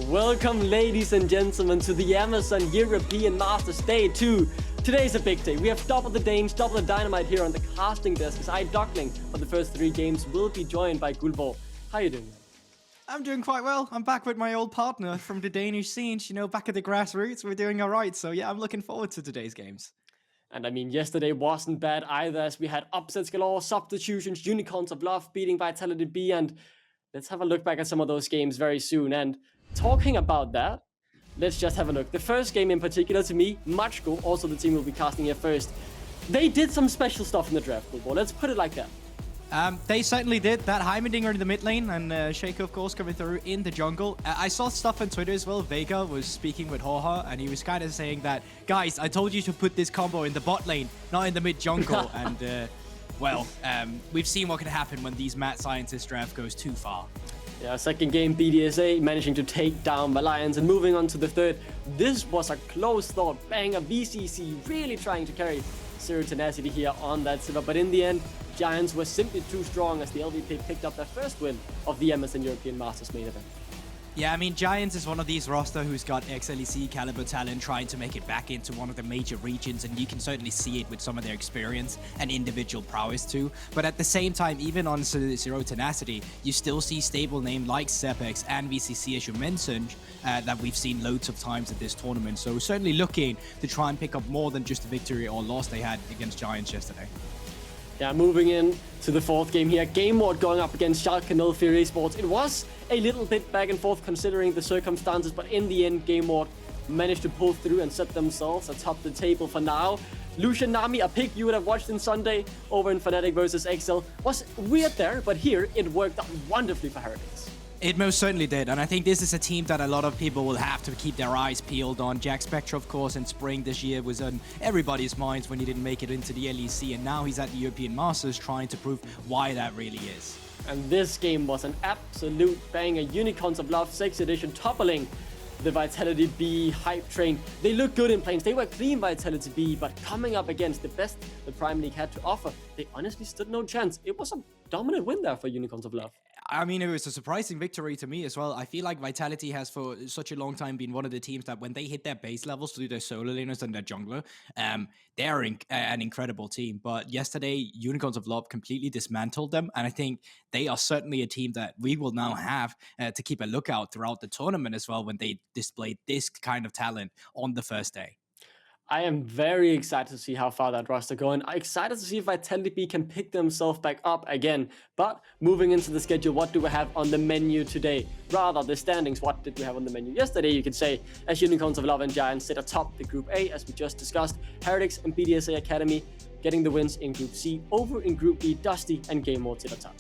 Welcome, ladies and gentlemen, to the Amazon European Masters Day 2. Today's a big day. We have double the Danes, double the dynamite here on the casting desk as Duckling for the first 3 games will be joined by Gulvor. How you doing? I'm doing quite well. I'm back with my old partner from the Danish scene. You know, back at the grassroots, we're doing all right. So yeah, I'm looking forward to today's games. And I mean, yesterday wasn't bad either, as we had upsets galore, substitutions, Unicorns of Love beating Vitality B, and let's have a look back at some of those games very soon. And talking about that, let's just have a look. The first game in particular, to me, Macko, also the team we'll be casting here first, they did some special stuff in the draft, Gulvor. Let's put it like that. They certainly did. That Heimerdinger in the mid lane and Shaco, of course, coming through in the jungle. I saw stuff on Twitter as well. Vega was speaking with HawHaw, and he was kind of saying that, guys, I told you to put this combo in the bot lane, not in the mid jungle. And, well, we've seen what can happen when these mad scientist draft goes too far. Yeah, second game, BDSA managing to take down Lions, and moving on to the third. This was a close thought banger. VCC really trying to carry Zero Tenacity here on that Sivir, but in the end, Giants were simply too strong as the LVP picked up their first win of the MSN European Masters main event. Yeah, I mean, Giants is one of these roster who's got ex-LEC caliber talent trying to make it back into one of the major regions, and you can certainly see it with some of their experience and individual prowess too. But at the same time, even on Zero Tenacity, you still see stable name like Zepex and VCC, as you mentioned, that we've seen loads of times at this tournament. So certainly looking to try and pick up more than just a victory or loss they had against Giants yesterday. Yeah, moving in to the fourth game here. Game Mode going up against Schalke 04 Esports. It was a little bit back and forth considering the circumstances, but in the end, Game Mode managed to pull through and set themselves atop the table for now. Lucian Nami, a pick you would have watched in Sunday over in Fnatic versus Excel, was weird there, but here it worked out wonderfully for Heretics. It most certainly did, and I think this is a team that a lot of people will have to keep their eyes peeled on. Jack Spectre, of course, in spring this year was on everybody's minds when he didn't make it into the LEC, and now he's at the European Masters trying to prove why that really is. And this game was an absolute banger. Unicorns of Love 6th edition toppling the Vitality B hype train. They look good in planes. They were clean Vitality B, but coming up against the best the Prime League had to offer, they honestly stood no chance. It was a dominant win there for Unicorns of Love. I mean, it was a surprising victory to me as well. I feel like Vitality has for such a long time been one of the teams that when they hit their base levels to do their solo laners and their jungler, they're an incredible team. But yesterday, Unicorns of Love completely dismantled them. And I think they are certainly a team that we will now have to keep a lookout throughout the tournament as well when they display this kind of talent on the first day. I am very excited to see how far that roster going. I'm excited to see if Vitality B can pick themselves back up again. But moving into the schedule, what do we have on the menu today? Rather, the standings, what did we have on the menu yesterday, you could say, as Unicorns of Love and Giants sit atop the Group A, as we just discussed. Heretics and BDSA Academy getting the wins in Group C. Over in Group B, Dusty and Game Mode sit atop.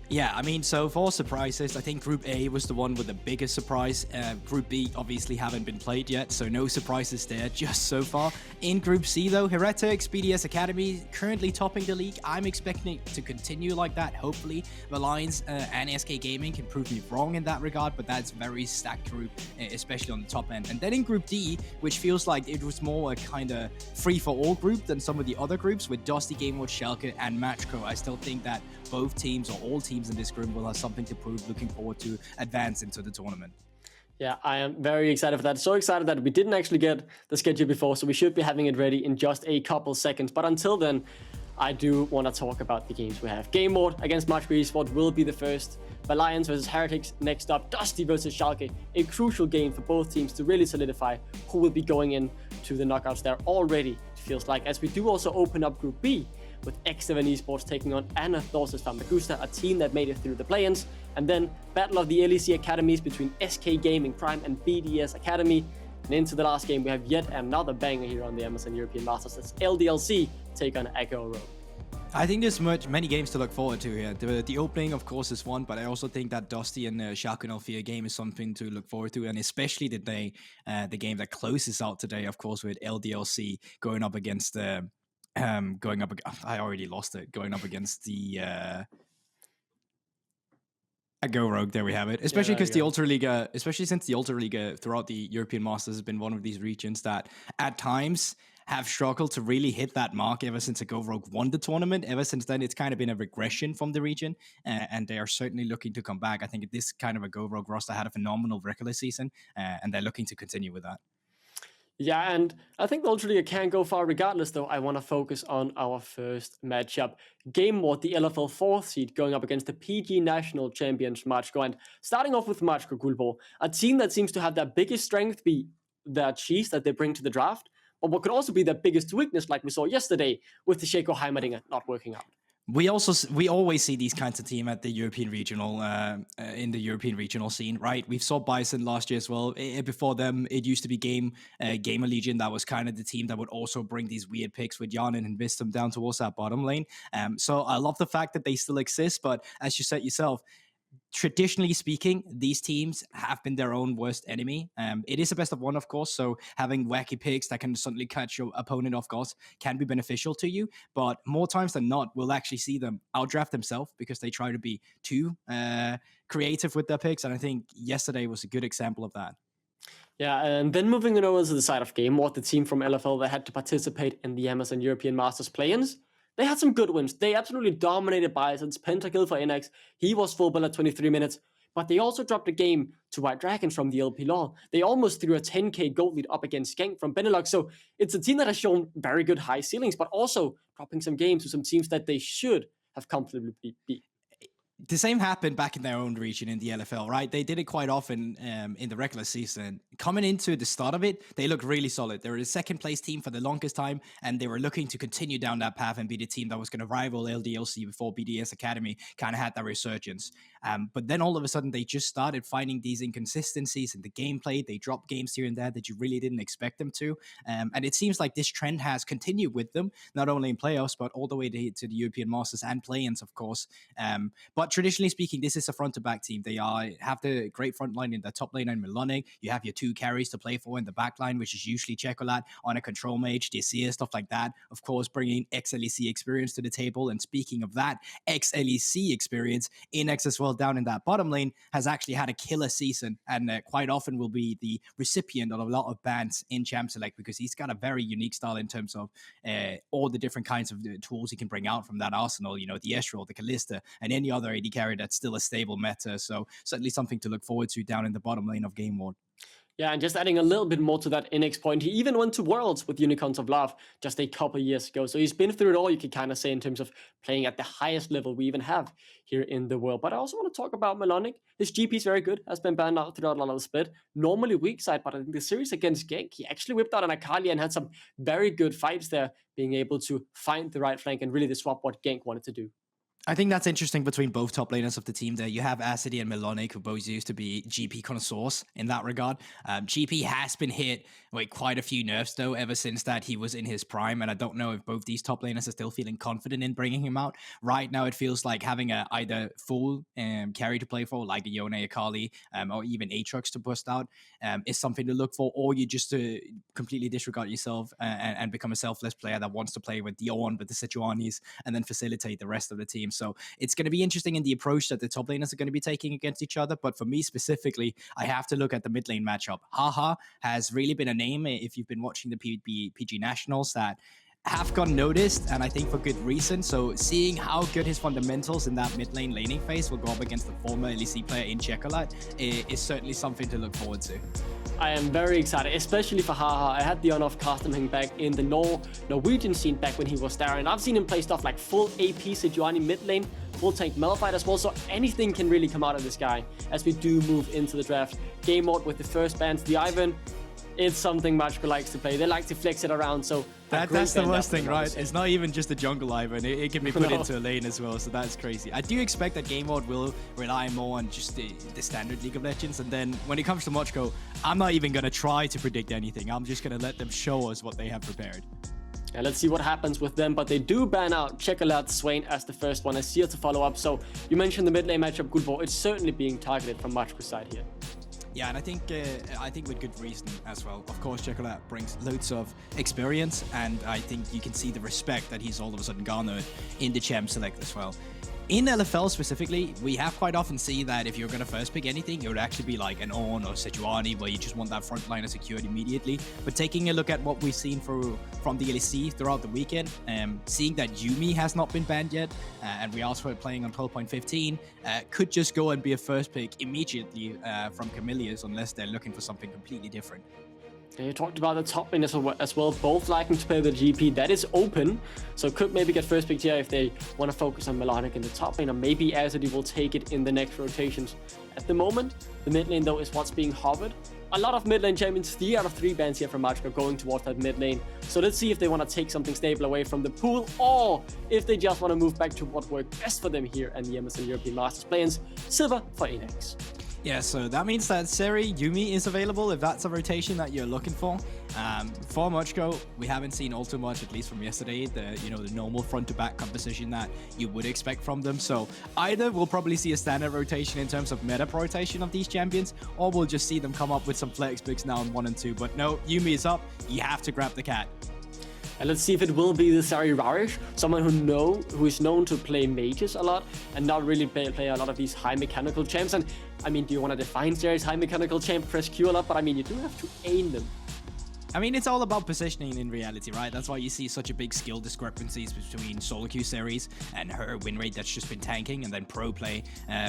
Yeah, I mean, so for surprises, I think Group A was the one with the biggest surprise. Group B obviously haven't been played yet, so no surprises there just so far. In Group C, though, Heretics, BDS Academy currently topping the league. I'm expecting it to continue like that. Hopefully, the Lions and SK Gaming can prove me wrong in that regard, but that's a very stacked group, especially on the top end. And then in Group D, which feels like it was more a kind of free-for-all group than some of the other groups with Dusty, Game Mode, Schalke, and Macko. I still think that both teams or all teams in this group will have something to prove. Looking forward to advance into the tournament. Yeah, I am very excited for that. So excited that we didn't actually get the schedule before, so we should be having it ready in just a couple seconds. But until then, I do want to talk about the games we have. Game mode against Macko Esports will be the first. Lions versus Heretics next up. Dusty versus Schalke. A crucial game for both teams to really solidify who will be going in to the knockouts there already, it feels like. As we do also open up Group B with X7 Esports taking on Anathorsis Famagusta, a team that made it through the play-ins. And then Battle of the LEC Academies between SK Gaming Prime and BDS Academy. And into the last game, we have yet another banger here on the Amazon European Masters. It's LDLC take on Echo Road. I think there's many games to look forward to here. The opening, of course, is one, but I also think that Dusty and Schalke 04 game is something to look forward to, and especially the game that closes out today, of course, with LDLC going up against I already lost it. Going up against the Go Rogue, there we have it. Especially because the Ultra League, especially since the Ultra League throughout the European Masters has been one of these regions that at times have struggled to really hit that mark ever since a Go Rogue won the tournament. Ever since then, it's kind of been a regression from the region, and they are certainly looking to come back. I think this kind of a Go Rogue roster had a phenomenal regular season, and they're looking to continue with that. Yeah, and I think the Ultra League can go far regardless, though. I want to focus on our first matchup. Game mode, the LFL 4th seed going up against the PG National Champions, Macko. And starting off with Macko Gullbo, a team that seems to have their biggest strength be their cheese that they bring to the draft, but what could also be their biggest weakness, like we saw yesterday with the Shaco Heimerdinger not working out. We always see these kinds of team at the European regional in the European regional scene, right? We saw Bison last year as well. Before them, it used to be Gamer Legion that was kind of the team that would also bring these weird picks with Jan and invest them down towards that bottom lane. So I love the fact that they still exist, but as you said yourself, traditionally speaking, these teams have been their own worst enemy. It is a best of one, of course, so having wacky picks that can suddenly catch your opponent off guard can be beneficial to you, but more times than not, we'll actually see them outdraft themselves because they try to be too creative with their picks, and I think yesterday was a good example of that. Yeah, and then moving over to the side of game, what the team from LFL that had to participate in the Amazon European Masters play-ins, they had some good wins. They absolutely dominated Bison's pentakill for Innaxe. He was full build at 23 minutes, but they also dropped a game to White Dragons from the LP Law. They almost threw a 10k gold lead up against Skank from Benelux. So it's a team that has shown very good high ceilings, but also dropping some games to some teams that they should have comfortably beat. The same happened back in their own region in the LFL, right? They did it quite often in the regular season. Coming into the start of it, they looked really solid. They were the second place team for the longest time, and they were looking to continue down that path and be the team that was going to rival LDLC before BDS Academy kind of had that resurgence. But then all of a sudden, they just started finding these inconsistencies in the gameplay. They dropped games here and there that you really didn't expect them to. And it seems like this trend has continued with them, not only in playoffs, but all the way to the European Masters and play-ins, of course. But traditionally speaking, this is a front-to-back team. They have the great front line in the top lane and Melonik. You have your two carries to play for in the back line, which is usually Czekolad on a control mage, DC, stuff like that. Of course, bringing ex-LEC experience to the table. And speaking of that, ex-LEC experience, Innaxe as well down in that bottom lane has actually had a killer season and quite often will be the recipient of a lot of bans in Champ Select because he's got a very unique style in terms of all the different kinds of tools he can bring out from that arsenal, you know, the Ezreal, the Kalista, and any other AD carry that's still a stable meta. So certainly something to look forward to down in the bottom lane of Game Mode. Yeah, and just adding a little bit more to that Innaxe point, he even went to Worlds with Unicorns of Love just a couple years ago. So he's been through it all, you could kind of say, in terms of playing at the highest level we even have here in the world. But I also want to talk about Melonik. His GP is very good, has been banned out throughout a lot of the split. Normally weak side, but I think the series against Genk, he actually whipped out an Akali and had some very good fights there, being able to find the right flank and really disrupt what Genk wanted to do. I think that's interesting between both top laners of the team there. You have Acidy and Melonik, who both used to be GP connoisseurs in that regard. GP has been hit with quite a few nerfs, though, ever since that he was in his prime, and I don't know if both these top laners are still feeling confident in bringing him out. Right now, it feels like having a either full carry to play for, like a Yone, Akali, or even Aatrox to bust out, is something to look for, or you just completely disregard yourself and become a selfless player that wants to play with the Ornn, with the Sejuanis, and then facilitate the rest of the team. So it's going to be interesting in the approach that the top laners are going to be taking against each other. But for me specifically, I have to look at the mid lane matchup. HawHaw has really been a name, if you've been watching the PG Nationals, that have gone noticed, and I think for good reason. So seeing how good his fundamentals in that mid lane laning phase will go up against the former ADC player in Czekolad is certainly something to look forward to. I am very excited, especially for HawHaw. I had the honor of casting him back in the Norwegian scene back when he was there, and I've seen him play stuff like full AP Sejuani mid lane, full tank Malphite as well, so anything can really come out of this guy as we do move into the draft. Game mode with the first bans, the Ivan, it's something Macko likes to play. They like to flex it around, so that's the worst thing, right? It's not even just a jungle Ivan, it can be put into a lane as well, so that's crazy. I do expect that game mode will rely more on just the standard League of Legends, and then when it comes to Macko, I'm not even going to try to predict anything. I'm just going to let them show us what they have prepared. Yeah, let's see what happens with them, but they do ban out Czekolad Swain as the first one. Azir to follow up, so you mentioned the mid lane matchup, Gulbo. It's certainly being targeted from Macko's side here. Yeah, and I think with good reason as well. Of course, Czekolad brings loads of experience, and I think you can see the respect that he's all of a sudden garnered in the champ select as well. In LFL specifically, we have quite often seen that if you're going to first pick anything, it would actually be like an Ornn or Sejuani, where you just want that front liner secured immediately. But taking a look at what we've seen from the ADC throughout the weekend, seeing that Yuumi has not been banned yet, and we also playing on 12.15, could just go and be a first pick immediately from Kamilius, unless they're looking for something completely different. You talked about the top lane as well, both liking to play the GP. That is open, so could maybe get first pick here if they want to focus on Melonik in the top lane, or maybe Azeri will take it in the next rotations. At the moment, the mid lane though is what's being hovered. A lot of mid lane champions, 3 out of 3 bans here from Macko going towards that mid lane. So let's see if they want to take something stable away from the pool, or if they just want to move back to what worked best for them here in the MSL European Masters play-ins, Silver for Innaxe. Yeah, so that means that Zeri, Yuumi is available if that's a rotation that you're looking for. For Macko, we haven't seen all too much, at least from yesterday, the normal front-to-back composition that you would expect from them. So either we'll probably see a standard rotation in terms of meta rotation of these champions, or we'll just see them come up with some flex picks now in 1 and 2. But no, Yuumi is up. You have to grab the cat. And let's see if it will be the Zeri Rharesh, someone who is known to play mages a lot and not really play a lot of these high mechanical champs. And I mean, do you want to define Zeri's high mechanical champ? Press Q a lot, but I mean, you do have to aim them. I mean, it's all about positioning in reality, right? That's why you see such a big skill discrepancies between solo queue series and her win rate that's just been tanking, and then pro play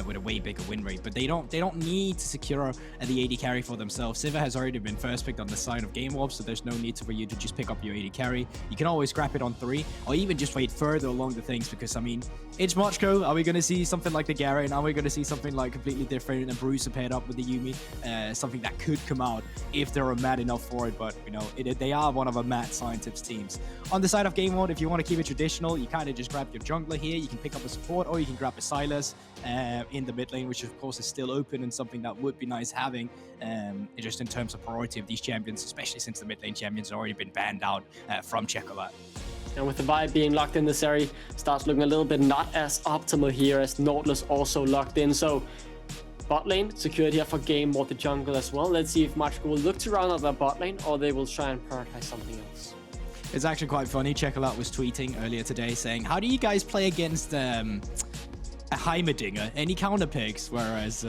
with a way bigger win rate. But they don't need to secure the AD carry for themselves. Sivir has already been first picked on the side of Game Warp, so there's no need for you to just pick up your AD carry. You can always scrap it on 3, or even just wait further along the things, because I mean, it's Macko. Are we going to see something like the Garen? Are we going to see something like completely different and Bruiser paired up with the Yuumi? Something that could come out if they're mad enough for it, but they are one of a mad scientist teams. On the side of game mode, if you want to keep it traditional, you kind of just grab your jungler here. You can pick up a support, or you can grab a Silas in the mid lane, which of course is still open and something that would be nice having, just in terms of priority of these champions, especially since the mid lane champions have already been banned out from Czekolad. And with the vibe being locked in, this area starts looking a little bit not as optimal here, as Nautilus also locked in. So bot lane secured here for game mode, the jungle as well. Let's see if Macko will look to round out their bot lane, or they will try and prioritize something else. It's actually quite funny. Czekolad was tweeting earlier today saying, how do you guys play against a Heimerdinger? Any counter picks? Whereas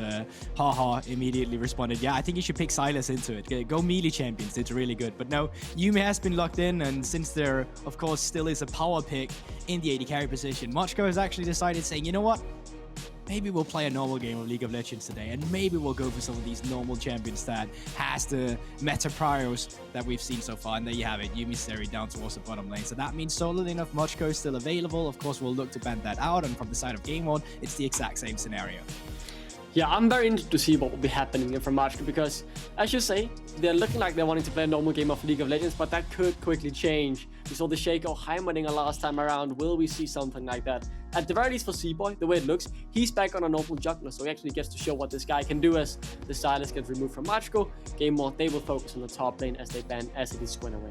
HawHaw immediately responded, yeah, I think you should pick Silas into it. Go melee champions, it's really good. But no, Yuumi has been locked in, and since there, of course, still is a power pick in the AD carry position, Macko has actually decided, saying, you know what? Maybe we'll play a normal game of League of Legends today, and maybe we'll go for some of these normal champions that has the meta priors that we've seen so far. And there you have it, Yuumi Zeri down towards the bottom lane. So that means solo lane of Macko is still available. Of course, we'll look to ban that out, and from the side of game mode, it's the exact same scenario. Yeah, I'm very interested to see what will be happening from Macko, because, as you say, they're looking like they're wanting to play a normal game of League of Legends, but that could quickly change. We saw the Shaco Heimerdinger last time around. Will we see something like that? At the very least for Cboi, the way it looks, he's back on a normal jungler, so he actually gets to show what this guy can do as the Silas gets removed from Macko. Game mode, they will focus on the top lane as they ban as it is going away.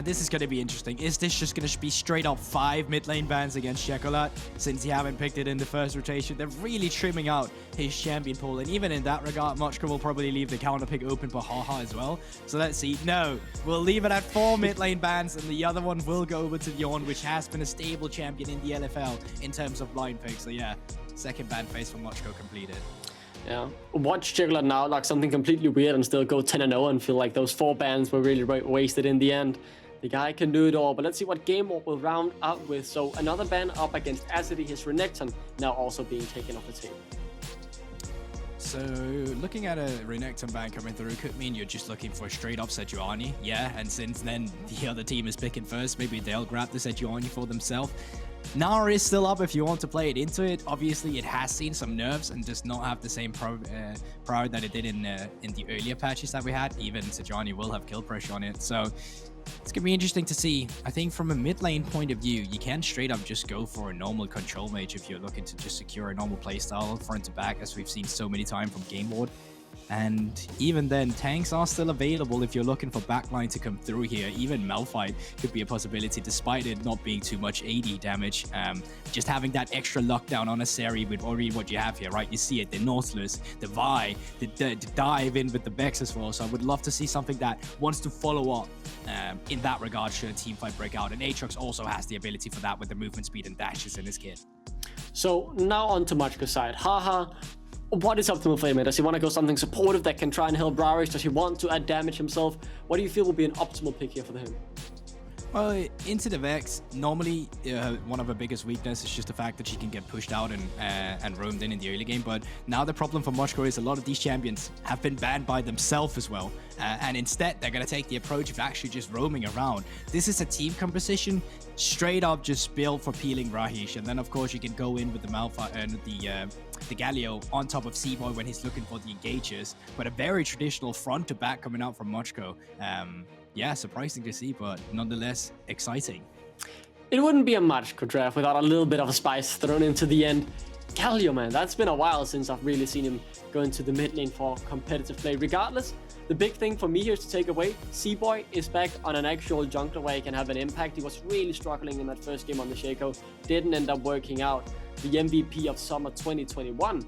This is going to be interesting. Is this just going to be straight up 5 mid lane bans against Czekolad, since you haven't picked it in the first rotation? They're really trimming out his champion pool, and even in that regard, Macko will probably leave the counter pick open for HawHaw as well. So let's see. No, we'll leave it at 4 mid lane bans, and the other one will go over to Ornn, which has been a stable champion in the LFL in terms of line picks. So yeah, second ban phase for Macko completed. Yeah, watch Czekolad now like something completely weird and still go 10-0 and feel like those 4 bans were really wasted in the end. The guy can do it all, but let's see what Game War will round up with. So another ban up against Acid, his Renekton now also being taken off the table. So looking at a Renekton ban coming through could mean you're just looking for a straight up Sejuani. Yeah, and since then the other team is picking first, maybe they'll grab the Sejuani for themselves. Nara is still up if you want to play it into it. Obviously, it has seen some nerfs and does not have the same power that it did in the earlier patches that we had. Even Sejuani will have kill pressure on it. So it's going to be interesting to see. I think from a mid lane point of view, you can straight up just go for a normal control mage if you're looking to just secure a normal playstyle front to back, as we've seen so many times from Game Lord. And even then, tanks are still available if you're looking for backline to come through here. Even Malphite could be a possibility, despite it not being too much AD damage. Just having that extra lockdown on a Zeri with already what you have here, right? You see it, the Nautilus, the Vi, the dive in with the Vex as well. So I would love to see something that wants to follow up in that regard should a team fight break out. And Aatrox also has the ability for that with the movement speed and dashes in his kit. So now on to Macko's side. HawHaw, what is optimal for him? Does he want to go something supportive that can try and help Rharesh? Does he want to add damage himself? What do you feel will be an optimal pick here for him? Well, into the Vex, normally one of her biggest weaknesses is just the fact that she can get pushed out and roamed in the early game. But now the problem for Macko is a lot of these champions have been banned by themselves as well. And instead, they're going to take the approach of actually just roaming around. This is a team composition straight up just built for peeling Rharesh. And then, of course, you can go in with the Malphite and the Galio on top of Cboi when he's looking for the engagers. But a very traditional front to back coming out from Macko. Yeah, surprising to see, but nonetheless exciting. It wouldn't be a Macko draft without a little bit of a spice thrown into the end. Galio, man, that's been a while since I've really seen him go into the mid lane for competitive play. Regardless, the big thing for me here is to take away, Cboi is back on an actual jungler where he can have an impact. He was really struggling in that first game on the Shaco, didn't end up working out. The MVP of summer 2021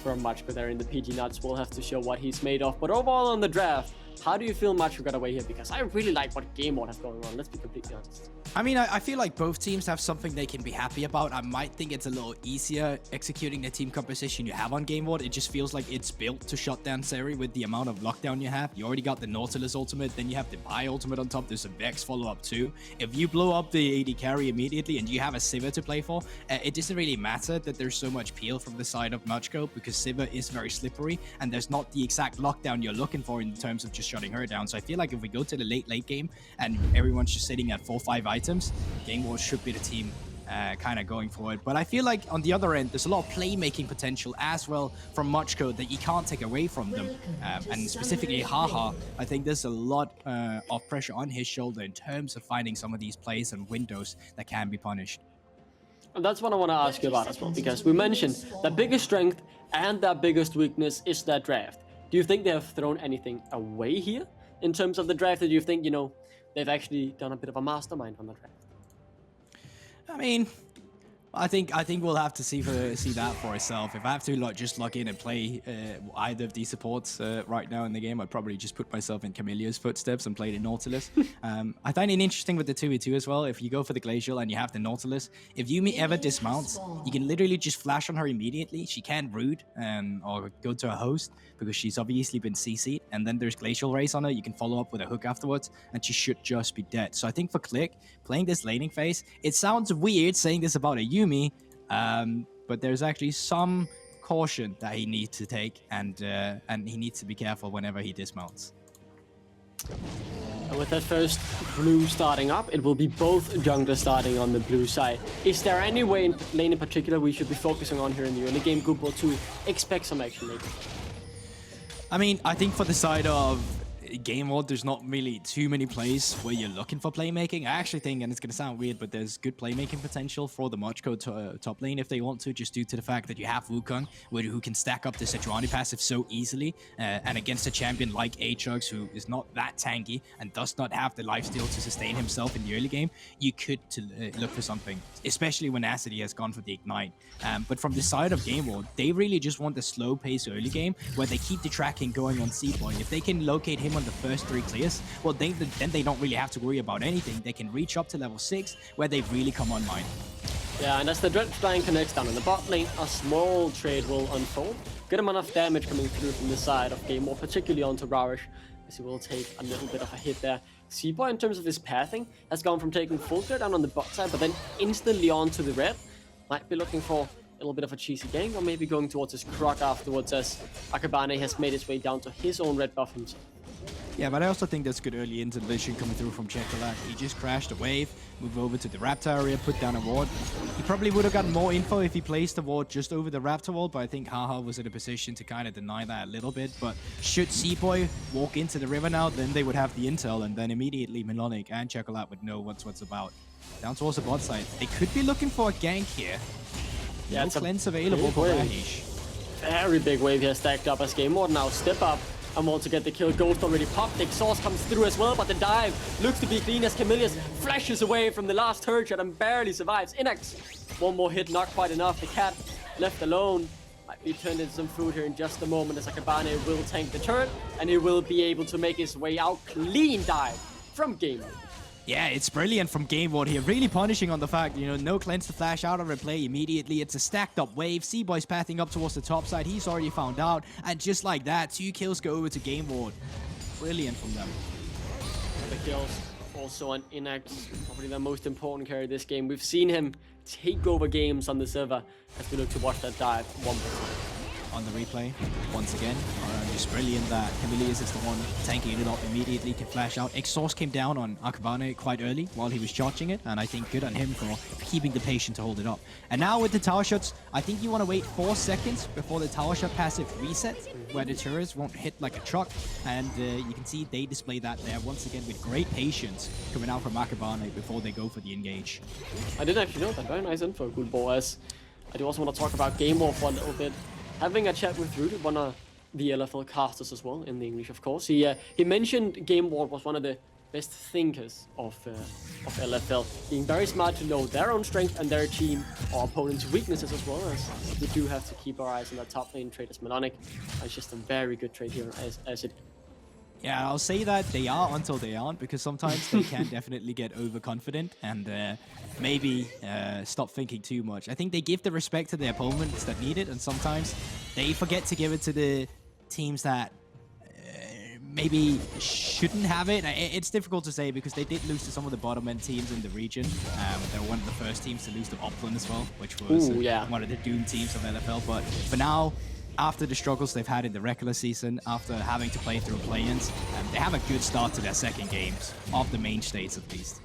from Macko there in the PG Nuts will have to show what he's made of. But overall on the draft, how do you feel Macko got away here? Because I really like what Game Mode has going on, let's be completely honest. I mean, I feel like both teams have something they can be happy about. I might think it's a little easier executing the team composition you have on Game Mode. It just feels like it's built to shut down Zeri with the amount of lockdown you have. You already got the Nautilus ultimate, then you have the Vi ultimate on top. There's a Vex follow-up too. If you blow up the AD carry immediately and you have a Sivir to play for, it doesn't really matter that there's so much peel from the side of Macko because Sivir is very slippery and there's not the exact lockdown you're looking for in terms of just shutting her down. So I feel like if we go to the late game and everyone's just sitting at 4-5 items, Game Wars should be the team kind of going for it. But I feel like on the other end, there's a lot of playmaking potential as well from Macko that you can't take away from them. And specifically HawHaw, I think there's a lot of pressure on his shoulder in terms of finding some of these plays and windows that can be punished. And that's what I want to ask you about as well, because we mentioned their biggest strength and their biggest weakness is their draft. Do you think they have thrown anything away here in terms of the draft? Or do you think, you know, they've actually done a bit of a mastermind on the draft? I mean, I think we'll have to see that for ourselves. If I have to just log in and play either of these supports right now in the game, I'd probably just put myself in Kamilius' footsteps and play the Nautilus. I find it interesting with the 2v2 as well. If you go for the Glacial and you have the Nautilus, if Yuumi ever dismounts, you can literally just flash on her immediately. She can't root or go to a host because she's obviously been CC'd. And then there's Glacial Race on her. You can follow up with a hook afterwards, and she should just be dead. So I think for Click, playing this laning phase, it sounds weird saying this about a Yuumi, but there's actually some caution that he needs to take, and he needs to be careful whenever he dismounts. And with that first blue starting up, it will be both junglers starting on the blue side. Is there any lane in particular we should be focusing on here in the early game, Group War 2? Expect some action later. I mean, I think for the side of Game Mode, there's not really too many plays where you're looking for playmaking. I actually think, and it's going to sound weird, but there's good playmaking potential for the Macko top lane if they want to, just due to the fact that you have Wukong, who can stack up the Sejuani passive so easily, and against a champion like Aatrox, who is not that tanky and does not have the lifesteal to sustain himself in the early game, you could look for something, especially when Acid has gone for the Ignite. But from the side of Game Mode, they really just want the slow pace early game where they keep the tracking going on Cboi. If they can locate him on the first 3 clears, well, then they don't really have to worry about anything. They can reach up to level 6 where they really come online. Yeah, and as the Dredge Line connects down in the bot lane, a small trade will unfold. Good amount of damage coming through from the side of Game War, particularly onto Rharesh, as he will take a little bit of a hit there. Cboi, in terms of his pathing, has gone from taking full clear down on the bot side, but then instantly onto the red. Might be looking for a little bit of a cheesy gank, or maybe going towards his Croc afterwards, as Akabane has made his way down to his own red buff himself. Yeah, but I also think that's good early intel vision coming through from Czekolad. He just crashed a wave, moved over to the Raptor area, put down a ward. He probably would have gotten more info if he placed the ward just over the Raptor wall, but I think HawHaw was in a position to kind of deny that a little bit. But should Cboi walk into the river now, then they would have the intel, and then immediately Melonik and Czekolad would know what's about. Down towards the bot side. They could be looking for a gank here. Yeah, no cleanse available for Rharesh. Very big wave here stacked up as Game Ward now step up and want to get the kill. Ghost already popped. The exhaust comes through as well, but the dive looks to be clean as Kamilius flashes away from the last turret shot and barely survives. Innaxe, one more hit, not quite enough. The cat left alone. Might be turned into some food here in just a moment, as Akabane will tank the turret and he will be able to make his way out. Clean dive from Game Ward. Yeah, it's brilliant from Game Ward here. Really punishing on the fact, no cleanse to flash out of replay immediately. It's a stacked up wave. Cboi's pathing up towards the top side. He's already found out. And just like that, 2 kills go over to Game Ward. Brilliant from them. The kills also on Innaxe, probably the most important carry this game. We've seen him take over games on the server as we look to watch that dive 1%. On the replay, once again, just brilliant that Kamilius is the one tanking it up immediately, can flash out. Exhaust came down on Akabane quite early while he was charging it, and I think good on him for keeping the patience to hold it up. And now with the tower shots, I think you want to wait 4 seconds before the tower shot passive resets, where the turrets won't hit like a truck, and you can see they display that there once again with great patience coming out from Akabane before they go for the engage. I didn't actually know that. Very nice info, good boys. I do also want to talk about Game War for a little bit. Having a chat with Rude, one of the LFL casters as well, in the English, of course. He mentioned Game Ward was one of the best thinkers of LFL, being very smart to know their own strength and their team or opponent's weaknesses as well, as we do have to keep our eyes on that top lane trade as Melonik. It's just a very good trade here as it. Yeah, I'll say that they are until they aren't, because sometimes they can definitely get overconfident and maybe stop thinking too much. I think they give the respect to their opponents that need it, and sometimes they forget to give it to the teams that maybe shouldn't have it. It's difficult to say because they did lose to some of the bottom-end teams in the region. They were one of the first teams to lose to Upland as well, which was one of the doomed teams of LFL. But for now, after the struggles they've had in the regular season, after having to play through play-ins, they have a good start to their second games, of the main states at least.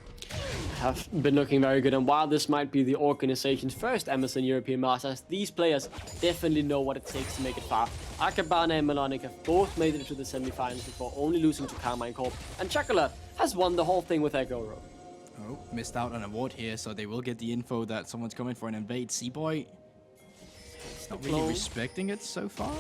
Have been looking very good, and while this might be the organization's first Amazon European Masters, these players definitely know what it takes to make it far. Akabane and Melonik have both made it to the semifinals before only losing to Carmine Corp, and Czekolad has won the whole thing with their go-row. Oh, missed out on a ward here, so they will get the info that someone's coming for an invade. Cboi not really respecting it so far.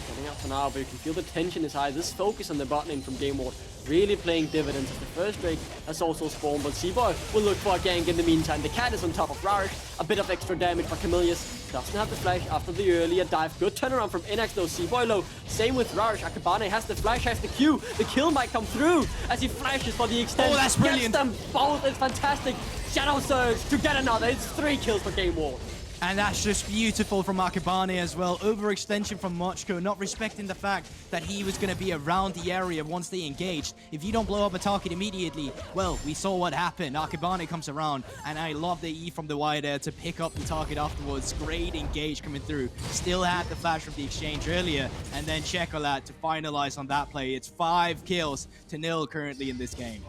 Getting up for now, but you can feel the tension is high. This focus on the bot lane from Game Ward really playing dividends, as the first Drake has also spawned, but Cboi will look for a gank in the meantime. The cat is on top of Rharesh, a bit of extra damage for Kamilius. Doesn't have the flash after the earlier dive. Good turnaround from Innaxe though. Cboi low. Same with Rharesh. Akabane has the flash, has the Q. The kill might come through as he flashes for the extend. Oh, that's brilliant. Gets them both. It's fantastic. Shadow Surge to get another. It's 3 kills for Game Ward. And that's just beautiful from Akabane as well. Overextension from Macko, not respecting the fact that he was going to be around the area once they engaged. If you don't blow up a target immediately, well, we saw what happened. Akabane comes around, and I love the E from the wide air to pick up the target afterwards. Great engage coming through. Still had the flash from the exchange earlier, and then Czekolad to finalize on that play. It's 5 kills to 0 currently in this game.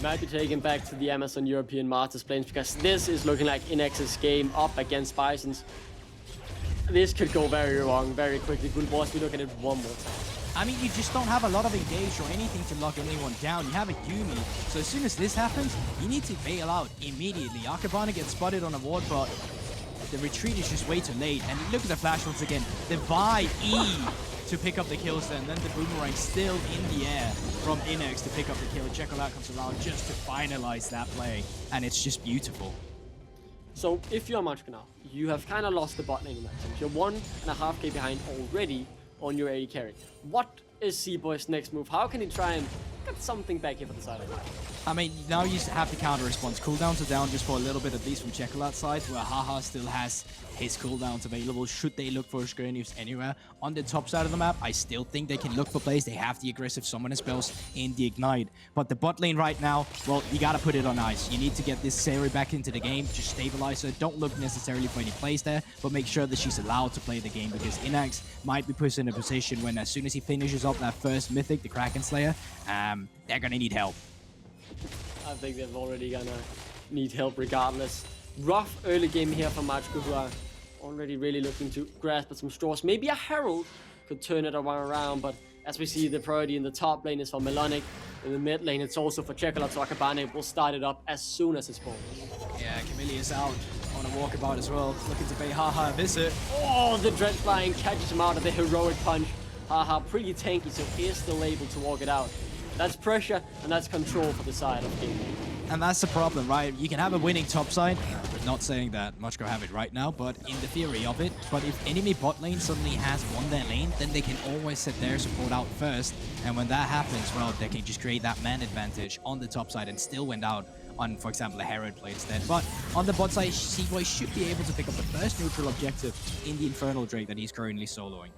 Might be taken back to the Amazon European Masters planes, because this is looking like Innaxe's game up against Bison's. This could go very wrong very quickly. Good boss, we look at it one more time. I mean, you just don't have a lot of engage or anything to lock anyone down. You have a Yuumi, so as soon as this happens, you need to bail out immediately. Akabane gets spotted on a ward, but the retreat is just way too late. And look at the flash once again. Divide E to pick up the kills there, and then the boomerang still in the air from Innaxe to pick up the kill. Czekolad comes around just to finalize that play, and it's just beautiful. So if you're Macko now, you have kind of lost the bot lane in that sense. You're 1.5k behind already on your AD carry. What is Cboi's next move? How can he try and get something back here for the side of it. I mean, now you have the counter response. Cooldowns are down just for a little bit, at least from Czekolad's side, where HawHaw still has his cooldowns available should they look for Skirnews anywhere. On the top side of the map, I still think they can look for plays. They have the aggressive summoner spells in the Ignite. But the bot lane right now, well, you gotta put it on ice. You need to get this Zeri back into the game, just stabilize her. Don't look necessarily for any plays there, but make sure that she's allowed to play the game, because Innaxe might be put in a position when as soon as he finishes up that first mythic, the Kraken Slayer, they're gonna need help. I think they're already gonna need help regardless. Rough early game here for Macko, who are already really looking to grasp at some straws. Maybe a Herald could turn it around, but as we see, the priority in the top lane is for Melonik. In the mid lane, it's also for Czekolad, so Akabane will start it up as soon as it's born. Yeah, Kamilius out on a walkabout as well, looking to pay HawHaw a visit. Oh, the Dread Flying catches him out of the heroic punch. HawHaw pretty tanky, so he is still able to walk it out. That's pressure, and that's control for the side of game. And that's the problem, right? You can have a winning top side. Not saying that Macko have it right now, but in the theory of it. But if enemy bot lane suddenly has won their lane, then they can always set their support out first. And when that happens, well, they can just create that man advantage on the top side and still win out on, for example, a Herald play instead. But on the bot side, Cboi should be able to pick up the first neutral objective in the Infernal Drake that he's currently soloing.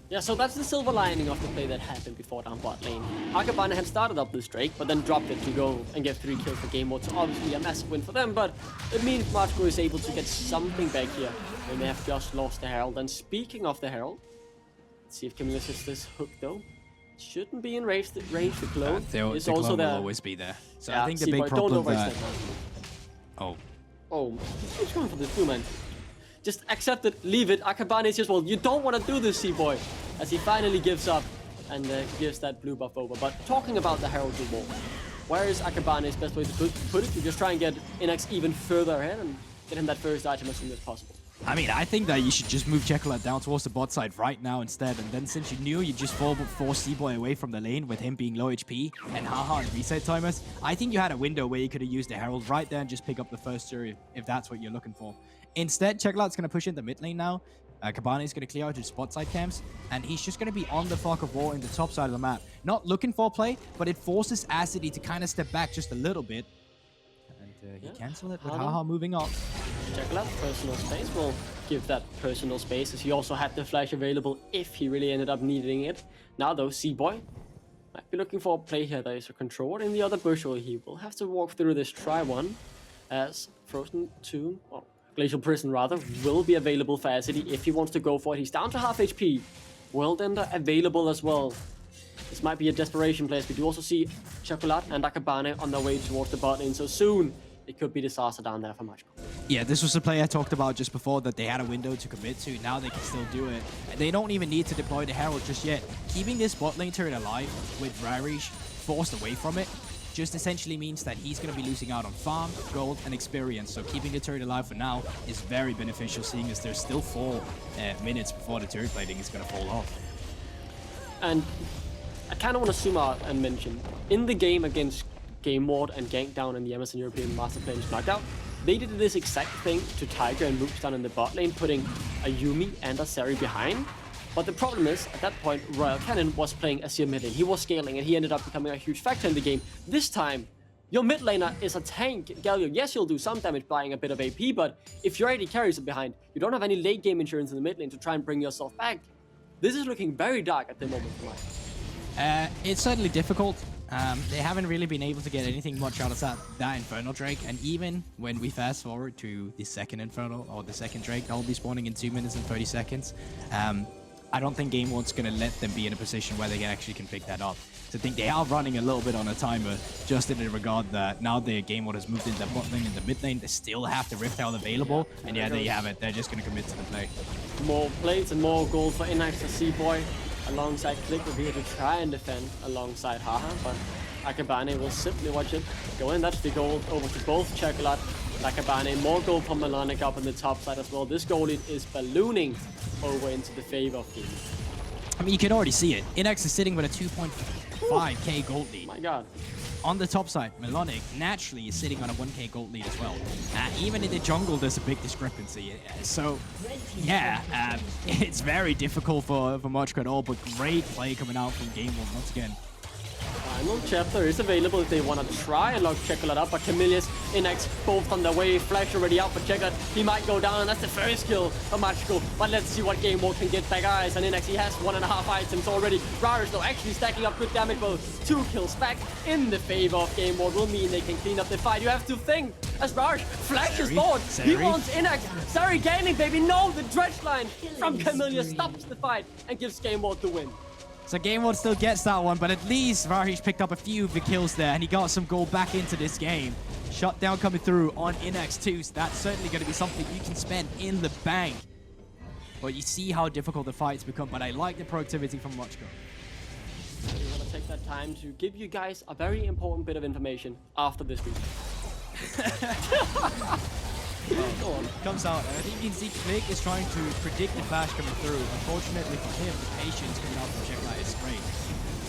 Yeah, so that's the silver lining of the play that happened before down bot lane. Akabane had started up this Drake, but then dropped it to go and get 3 kills for game mode, so obviously a massive win for them, but it means Macko is able to get something back here when they have just lost the Herald. And speaking of the Herald, let's see if kamilius hits this hook though. Shouldn't be in range, the clone is also will there. always be there. So Yeah, I think the Cboi, big problem that... Oh, he's going for this blue man. Just accept it, leave it. Akabane is just, well, you don't want to do this, Cboi, as he finally gives up and gives that blue buff over. But talking about the Herald reward, where is Akabane's best way to put it? You just try and get Innaxe even further ahead and get him that first item as soon as possible. I mean, I think that you should just move Czekolad down towards the bot side right now instead. And then since you knew you just force Cboi away from the lane with him being low HP and HawHaw and reset timers, I think you had a window where you could have used the Herald right there and just pick up the first Zeri if that's what you're looking for. Instead, Czekolad's going to push in the mid lane now. Akabane is going to clear out his spot side camps, and he's just going to be on the FLICKR wall in the top side of the map. Not looking for play, but it forces Acidi to kind of step back just a little bit. And he cancels it with HawHaw moving up. Czekolad, personal space, will give that personal space, as he also had the flash available if he really ended up needing it. Now though, Cboi might be looking for a play here. There is a control in the other bush, or he will have to walk through this try one, as Frozen Tomb, or Glacial Prison rather, will be available for Acidi if he wants to go for it. He's down to half HP. Worldender available as well. This might be a desperation play, as we do also see Czekolad and Akabane on their way towards the bot lane, so soon it could be disaster down there for Macko. Yeah, this was the play I talked about just before that they had a window to commit to. Now they can still do it. And they don't even need to deploy the Herald just yet. Keeping this bot lane turret alive with Rharesh forced away from it just essentially means that he's going to be losing out on farm, gold, and experience. So keeping the turret alive for now is very beneficial, seeing as there's still 4 minutes before the turret plating is going to fall off. And I kind of want to zoom out and mention, in the game against Game Ward and Gank down in the Amazon European Master Plans Knockout, they did this exact thing to Tiger and Mooks down in the bot lane, putting a Yuumi and a Zeri behind. But the problem is, at that point, Royal Cannon was playing Azir mid lane. He was scaling, and he ended up becoming a huge factor in the game. This time, your mid laner is a tank, Galio. Yes, you'll do some damage buying a bit of AP, but if your AD carries it behind, you don't have any late game insurance in the mid lane to try and bring yourself back. This is looking very dark at the moment for Macko. It's certainly difficult. They haven't really been able to get anything much out of that Infernal Drake, and even when we fast forward to the second Infernal, or the second Drake, that'll be spawning in 2 minutes and 30 seconds. I don't think Game Ward's going to let them be in a position where they actually can pick that up. So I think they are running a little bit on a timer, just in the regard that now the Game Ward has moved into the bot lane and the mid lane. They still have the Rift Herald available, and yeah, there you have it. They're just going to commit to the play. More plates and more gold for Innaxe and Cboi, alongside FLICKR here to try and defend alongside HawHaw, but Akabane will simply watch it go in. That's the gold over to both Czekolad and Akabane. More gold from Melonik up on the top side as well. This gold lead is ballooning over into the favor of Game. I mean, you can already see it. Innaxe is sitting with a 2.5k gold lead. My god. On the top side, Melonik naturally is sitting on a 1k gold lead as well. Even in the jungle, there's a big discrepancy. So, yeah, it's very difficult for Macko at all, but great play coming out from Game 1 once again. final chapter is available if they want to try and lock Czekolad up, but Kamilius, Innaxe, both on the way. Flash already out for Czekolad. He might go down, and that's the first kill for Macko. But let's see what Game Mode can get back. Eyes on Innaxe. He has 1.5 items already. Rharesh, though, actually stacking up good damage. Both 2 kills back in the favor of Game Mode will mean they can clean up the fight. You have to think, as Rharesh flashes forward. He wants Innaxe. Zeri gaining, baby. No, the dredge line from Kamilius stops the fight and gives Game Mode the win. So Game Mode still gets that one, but at least Rharesh picked up a few of the kills there, and he got some gold back into this game. Shutdown coming through on Innaxe too, so that's certainly going to be something you can spend in the bank. But you see how difficult the fights become, but I like the productivity from Macko. We want to take that time to give you guys a very important bit of information after this week. Go on. Comes out, and I think you can see Flick is trying to predict the flash coming through. Unfortunately for him, the patience coming out from Czekolad is great.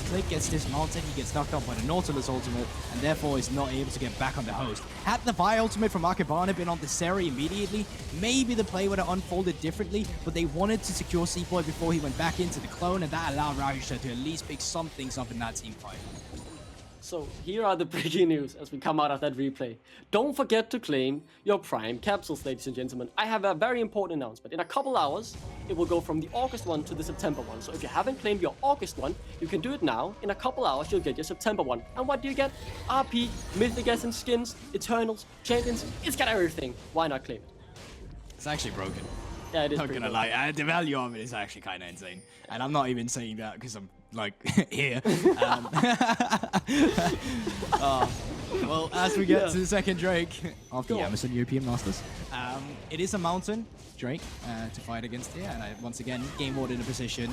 Flick gets dismounted, he gets knocked up by the Nautilus ultimate, and therefore is not able to get back on the host. Had the Vi ultimate from Akabane been on the Zeri immediately, maybe the play would have unfolded differently, but they wanted to secure Cboi before he went back into the clone, and that allowed Rharesh to at least pick some things up in that team fight. So here are the breaking news as we come out of that replay. Don't forget to claim your Prime capsules, ladies and gentlemen. I have a very important announcement. In a couple hours, it will go from the August one to the September one. So if you haven't claimed your August one, you can do it now. In a couple hours, you'll get your September one. And what do you get? RP, Mythic Essence skins, Eternals, Champions. It's got everything. Why not claim it? It's actually broken. Yeah, it is. Not gonna lie, the value of it is actually kind of insane. And I'm not even saying that because I'm like here. Well, as we get to the second Drake of the Amazon European Masters, it is a mountain Drake to fight against here, and once again, Game Mode in a position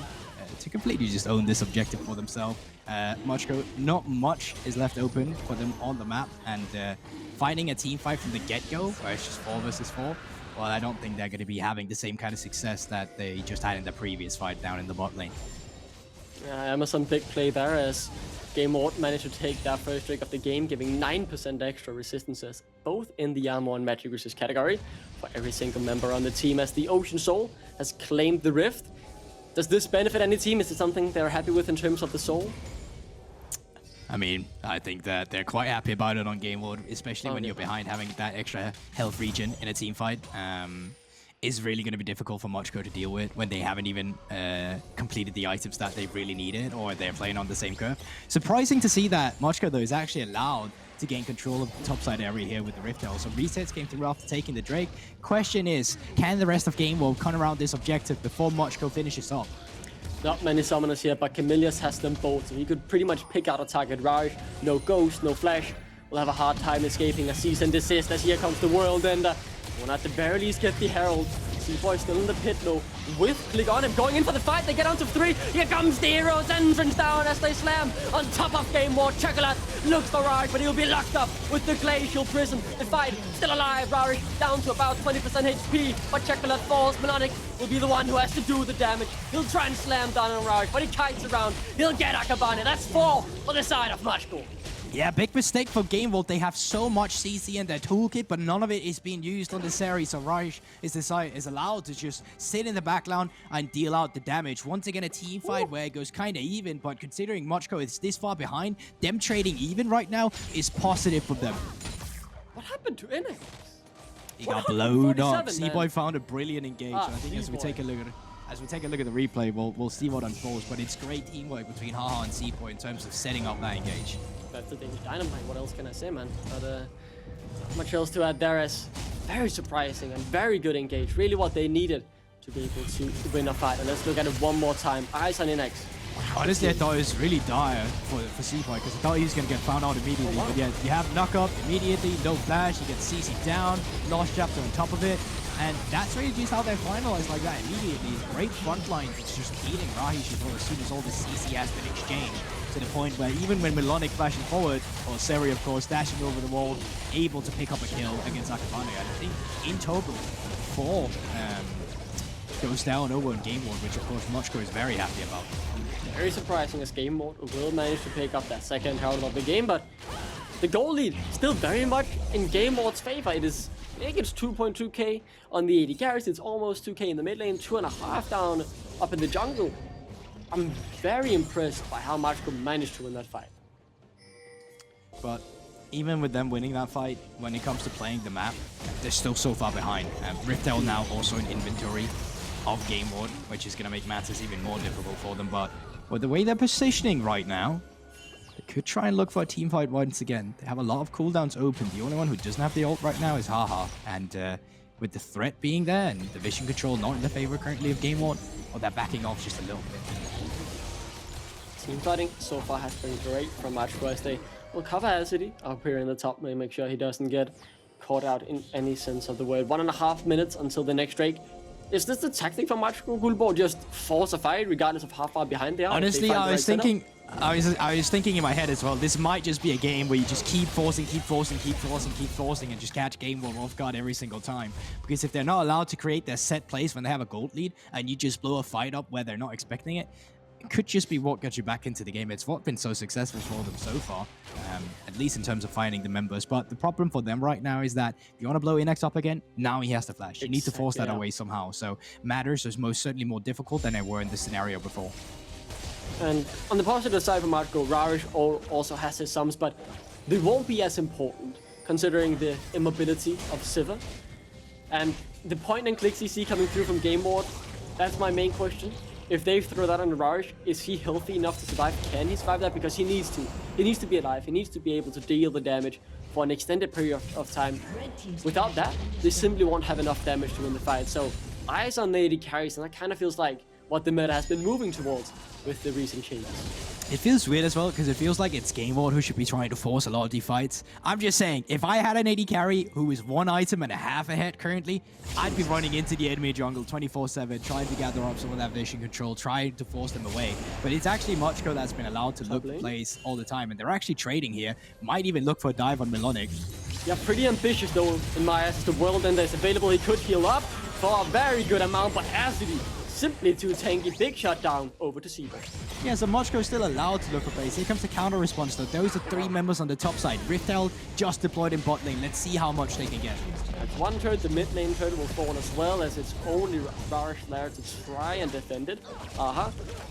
to completely just own this objective for themselves. Macko, not much is left open for them on the map, and finding a team fight from the get-go, where it's just 4 versus 4, well, I don't think they're going to be having the same kind of success that they just had in the previous fight down in the bot lane. Amazon big play there as Game Mode managed to take that first Drake of the game, giving 9% extra resistances, both in the armor and magic resist category, for every single member on the team, as the Ocean Soul has claimed the Rift. Does this benefit any team? Is it something they're happy with in terms of the Soul? I mean, I think that they're quite happy about it on Game Mode, especially when you're behind. Having that extra health regen in a team fight is really going to be difficult for Macko to deal with when they haven't even completed the items that they really needed, or they're playing on the same curve. Surprising to see that Macko, though, is actually allowed to gain control of the topside area here with the Rift Herald. So resets came through after taking the Drake. Question is, can the rest of Game Mode come around this objective before Macko finishes off? Not many summoners here, but Kamilius has them both, so he could pretty much pick out a target. Rharesh, no Ghost, no Flash, will have a hard time escaping a cease and desist, as here comes the World Ender. Will at the very least get the Herald. Cboi still in the pit though, with Click on him, going in for the fight. They get on to 3. Here comes the Heroes entrance down as they slam on top of Game Mode. Czekolad looks for Rharesh, but he'll be locked up with the Glacial Prison. The fight still alive. Rharesh down to about 20% HP, but Czekolad falls. Melonik will be the one who has to do the damage. He'll try and slam down on Rharesh, but he kites around. He'll get Akabane. That's 4 for the side of Macko. Yeah, big mistake for Game Mode. They have so much CC in their toolkit, but none of it is being used on the Zeri. So Rharesh is allowed to just sit in the background and deal out the damage. Once again, a team fight where it goes kind of even, but considering Macko is this far behind, them trading even right now is positive for them. What happened to Innaxe? He got blown up. Cboi found a brilliant engage. I think as we take a look at it. As we take a look at the replay, we'll see what unfolds, but it's great teamwork between HawHaw and Cboi in terms of setting up that engage. That's the Danish Dynamite, what else can I say, man? But not much else to add there, as very surprising and very good engage. Really what they needed to be able to win a fight. And let's look at it one more time. Eyes on Innaxe. Honestly, I thought it was really dire for Cboi, because I thought he was going to get found out immediately. But yeah, you have knock up immediately, no flash, you get CC down, lost chapter on top of it. And that's really just how they finalized like that immediately. Great front line, it's just eating Rharesh as soon as all the CC has been exchanged. To the point where even when Melonik flashing forward, or Zeri of course, dashing over the wall, able to pick up a kill against Akabane. I think in total, 4 goes down over in Game Mode, which of course Macko is very happy about. Very surprising as Game Mode will manage to pick up that second Herald of the game, but the goal lead still very much in Game Mode's favor. It is, I think it's 2.2k on the AD carries, it's almost 2k in the mid lane, 2.5 down up in the jungle. I'm very impressed by how Macko managed to win that fight. but even with them winning that fight, when it comes to playing the map, they're still so far behind. Riftel now also in inventory of Game Ward, which is going to make matters even more difficult for them. But with the way they're positioning right now, they could try and look for a team fight once again. They have a lot of cooldowns open. The only one who doesn't have the ult right now is HawHaw. And with the threat being there and the vision control not in the favor currently of Game Ward, well, they're backing off just a little bit. Team fighting so far has been great from Macko as they will cover ADC up here in the top lane, make sure he doesn't get caught out in any sense of the word. 1.5 minutes until the next Drake. Is this the tactic from Macko Gulbo? Just force a fight regardless of how far behind they are? Honestly, I was thinking in my head as well, this might just be a game where you just keep forcing, and just catch Game Ward off guard every single time. Because if they're not allowed to create their set plays when they have a gold lead, and you just blow a fight up where they're not expecting it, it could just be what gets you back into the game. It's what been so successful for them so far, at least in terms of finding the members. But the problem for them right now is that if you want to blow Innaxe up again, now he has to flash. You need to force that away somehow. So matters is most certainly more difficult than they were in this scenario before. And on the positive side for Macko, Rharesh also has his sums, but they won't be as important considering the immobility of Sivir. And the point and click CC coming through from Game Ward, that's my main question. If they throw that on Rharesh, is he healthy enough to survive? Can he survive that? Because he needs to. He needs to be alive. He needs to be able to deal the damage for an extended period of time. Without that, they simply won't have enough damage to win the fight. So eyes on the AD carries, and that kind of feels like what the meta has been moving towards with the recent changes. It feels weird as well, because it feels like it's Game Ward who should be trying to force a lot of these fights. I'm just saying, if I had an AD carry who is 1 item and a half ahead currently, I'd be running into the enemy jungle 24/7, trying to gather up some of that vision control, trying to force them away. But it's actually Macko that's been allowed to look plays all the time, and they're actually trading here. Might even look for a dive on Melonik. Yeah, pretty ambitious though, in my eyes. The World Ender is available. He could heal up for a very good amount, but Acidi simply too tanky. Big shutdown over to Cboi. Yeah, so Macko still allowed to look for plays. Here comes the counter response though. Those are 3 members on the top side. Riftel just deployed in bot lane. Let's see how much they can get. That's one turret. The mid lane turret will fall as well, as it's only Rharesh there to try and defend it.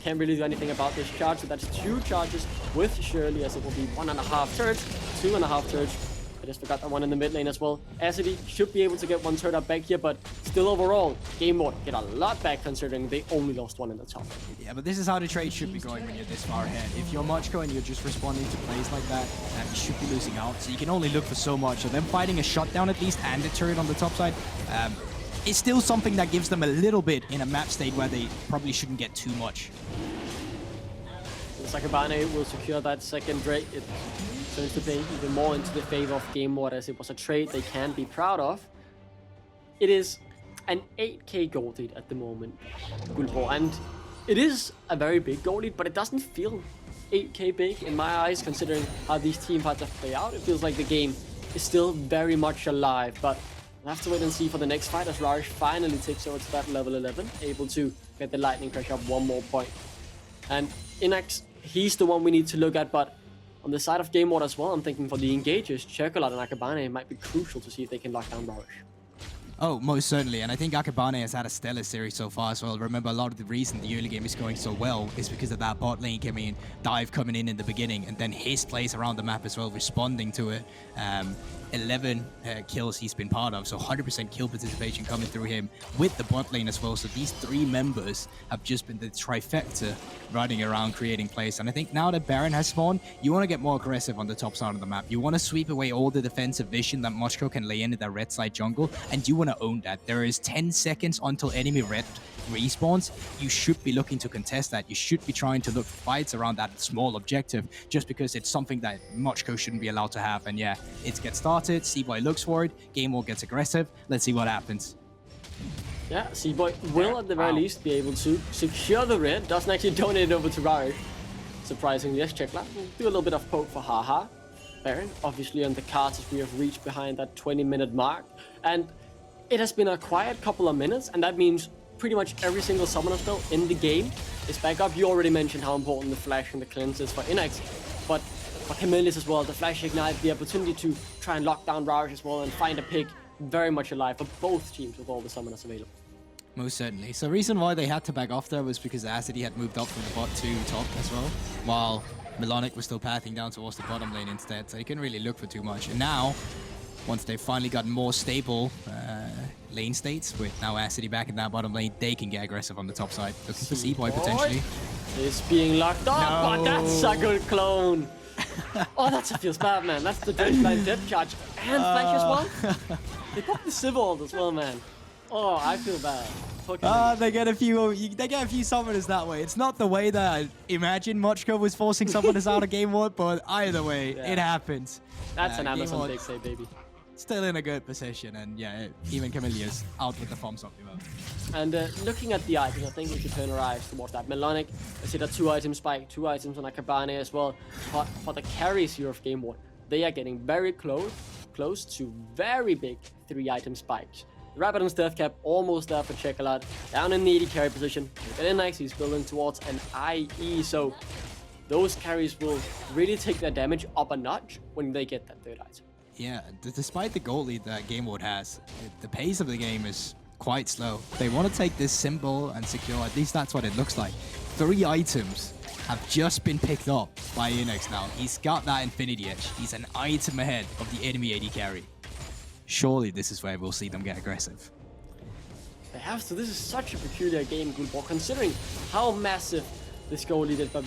Can't really do anything about this charge, so that's 2 charges with Shirley, as it will be 1.5 turrets, 2.5 turrets. I just forgot that one in the mid lane as well. Acidi should be able to get 1 turret up back here, but still overall, Game Ward get a lot back considering they only lost 1 in the top. Yeah, but this is how the trade should be going when you're this far ahead. If you're Macko and you're just responding to plays like that, you should be losing out. So you can only look for so much. So them fighting a shutdown at least and a turret on the top side is still something that gives them a little bit in a map state where they probably shouldn't get too much. Akabane will secure that second Drake. It turns to play even more into the favor of Game Ward, as it was a trade they can be proud of. It is an 8k gold lead at the moment, and it is a very big gold lead, but it doesn't feel 8k big in my eyes, considering how these team fights have played out. It feels like the game is still very much alive, but we'll have to wait and see for the next fight as Rharesh finally takes over to that level 11, able to get the lightning pressure up 1 more point. And Innaxe, he's the one we need to look at, but on the side of Game Ward as well, I'm thinking for the engagers, Czekolad and Akabane might be crucial to see if they can lock down Rharesh. Oh, most certainly, and I think Akabane has had a stellar series so far as well. Remember, a lot of the reason the early game is going so well is because of that bot lane dive coming in the beginning, and then his plays around the map as well, responding to it. 11 kills he's been part of, so 100% kill participation coming through him with the bot lane as well. So these 3 members have just been the trifecta running around creating plays. And I think now that Baron has spawned, you want to get more aggressive on the top side of the map. You want to sweep away all the defensive vision that Macko can lay into that red side jungle, and you want to own that. There is 10 seconds until enemy red respawns. You should be looking to contest that. You should be trying to look for fights around that small objective, just because it's something that Macko shouldn't be allowed to have. And yeah, it gets started. Cboi looks for it. Game Ward gets aggressive. Let's see what happens. Yeah, Cboi will at the very least be able to secure the red. Doesn't actually donate it over to Rharesh. Surprisingly, yes, Czekolad will do a little bit of poke for HawHaw. Baron obviously on the cards as we have reached behind that 20-minute mark. And it has been a quiet couple of minutes, and that means pretty much every single summoner spell in the game is back up. You already mentioned how important the flash and the cleanse is for Innaxe, but for kamilius as well, the flash ignite, the opportunity to try and lock down Rharesh as well and find a pick, very much alive for both teams with all the summoners available. Most certainly. So the reason why they had to back off there was because Acidi had moved up from the bot to top as well, while Melonik was still pathing down towards the bottom lane instead, so he couldn't really look for too much. And now, once they've finally gotten more stable lane states, with now Acidi back in that bottom lane, they can get aggressive on the top side. Looking for Cboi potentially. It's being locked up, but that's a good clone. Oh, that feels bad, man. That's the Dredge Blind Death Charge and Flash as well. They popped the Sivir as well, man. Oh, I feel bad. They get a few summoners that way. It's not the way that I imagined Mochko was forcing summoners out of Game Ward, but either way, it happens. That's an Amazon big save, baby. Still in a good position, and yeah, even Kamilius out with the thumbs up. And looking at the items, I think we should turn our eyes towards that Melonik. I see that 2-item spike, 2 items on Akabane as well. But for the carries here of Game Ward, they are getting very close to very big 3-item spikes. Rabadon's death cap almost there for Czekolad, down in the AD carry position. Look at Innaxe, he's building towards an IE, so those carries will really take their damage up a notch when they get that 3rd item. Yeah, despite the goal lead that Game Ward has, the pace of the game is quite slow. They want to take this simple and secure, at least that's what it looks like. 3 items have just been picked up by Innaxe now. He's got that Infinity Edge. He's an item ahead of the enemy AD carry. Surely this is where we'll see them get aggressive. They have to. This is such a peculiar game, Gulbor, considering how massive this goal lead is, but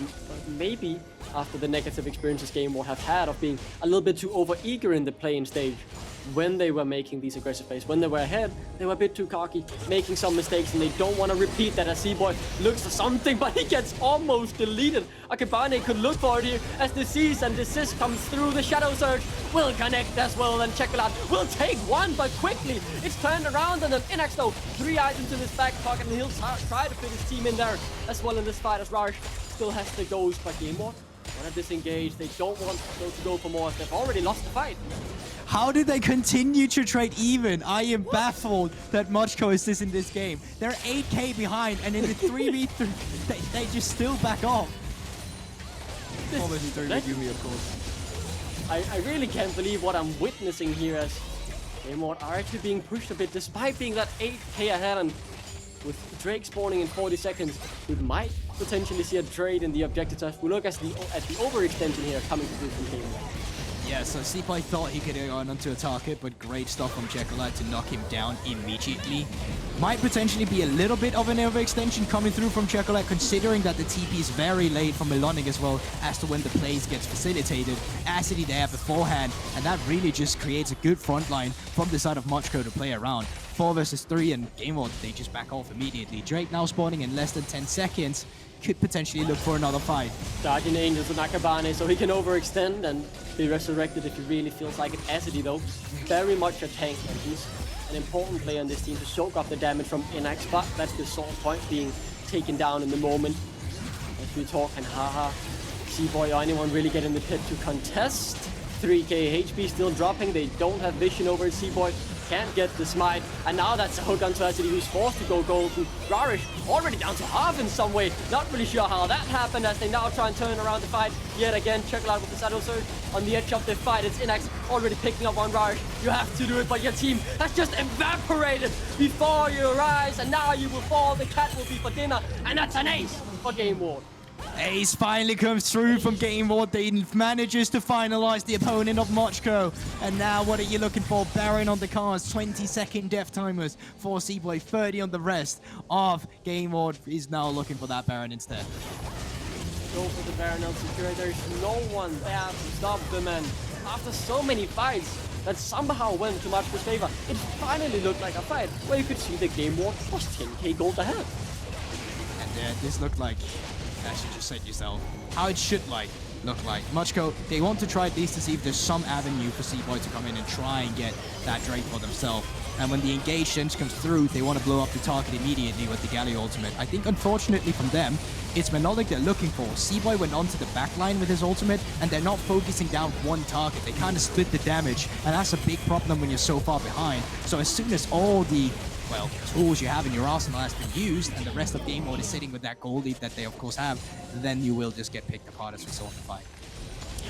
maybe after the negative experiences Game Ward have had of being a little bit too over-eager in the playing stage when they were making these aggressive plays. When they were ahead, they were a bit too cocky, making some mistakes, and they don't want to repeat that as Cboi looks for something, but he gets almost deleted. Akabane could look for it here as the cease and desist comes through. The Shadow Surge will connect as well, and Czekolad will take one, but quickly it's turned around, and then Innaxe though, 3 items in his back pocket, and he'll try to fit his team in there as well in this fight as Rharesh still has the goals, but Game Ward want to disengage. They don't want to go for more as they've already lost the fight. How did they continue to trade even? I am baffled that Mochko is this in this game. They're 8k behind, and in the 3v3, they just still back off. Obviously 3 with Yuumi, of course. I really can't believe what I'm witnessing here as Game Ward are actually being pushed a bit despite being that 8k ahead, and with Drake spawning in 40 seconds, we might potentially see a trade in the objectives as we look at the overextension here coming through from Game Ward. Yeah, so Cboi thought he could go onto a target, but great stuff from Czekolad to knock him down immediately. Might potentially be a little bit of an overextension coming through from Czekolad, considering that the TP is very late from Melonik as well as to when the plays gets facilitated. Acidi there beforehand, and that really just creates a good front line from the side of Mochko to play around. 4 versus 3, and Game Ward, they just back off immediately. Drake now spawning in less than 10 seconds. Could potentially look for another fight. Guardian Angels with Akabane, so he can overextend and be resurrected if he really feels like it. Acidi though, very much a tank, and he's an important player in this team to soak up the damage from Innaxe, but that's the sort of point being taken down in the moment. As we talk, and HawHaw, Cboi or anyone really get in the pit to contest. 3k HP still dropping, they don't have vision over Cboi. Can't get the smite, and now that's a hook onto Acidi, who's forced to go golden. Rharesh already down to half in some way. Not really sure how that happened as they now try and turn around the fight yet again. Czekolad with the Shadow Surge on the edge of the fight. It's Innaxe already picking up on Rharesh. You have to do it, but your team has just evaporated before your eyes, and now you will fall. The cat will be for dinner, and that's an ace for Game Ward. Ace finally comes through from Game Ward. They manages to finalize the opponent of Mochko. And now what are you looking for? Baron on the cards, 20-second death timers for Cboi, 30 on the rest of Game Ward. Is now looking for that Baron instead. Go for the Baron secure. There's no one there to stop them, and after so many fights that somehow went to Mochko's favor, it finally looked like a fight where you could see the Game Ward was 10k gold ahead. And this looked like, as you just said yourself, how it should look like. Mochko, they want to try at least to see if there's some avenue for Cboi to come in and try and get that Drake for themselves. And when the engagement comes through, they want to blow up the target immediately with the Galio ultimate. I think, unfortunately from them, it's Melonik they're looking for. Cboi went onto the backline with his ultimate, and they're not focusing down one target. They kind of split the damage, and that's a big problem when you're so far behind. So as soon as all the tools you have in your arsenal has been used, and the rest of Game Ward is sitting with that gold lead that they of course have, then you will just get picked apart as we saw in the fight.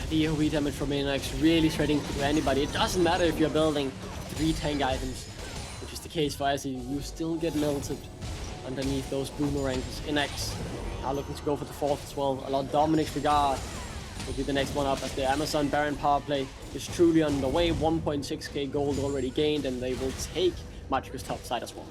The AoE damage from Innaxe really shredding through anybody. It doesn't matter if you're building 3 tank items, which is the case for Acidi. You still get melted underneath those boomerangs. Innaxe now looking to go for the 4th as well. A lot of Dominic's regard. will be the next one up as the Amazon Baron power play is truly on the way. 1.6k gold already gained, and they will take Macko's top side as well.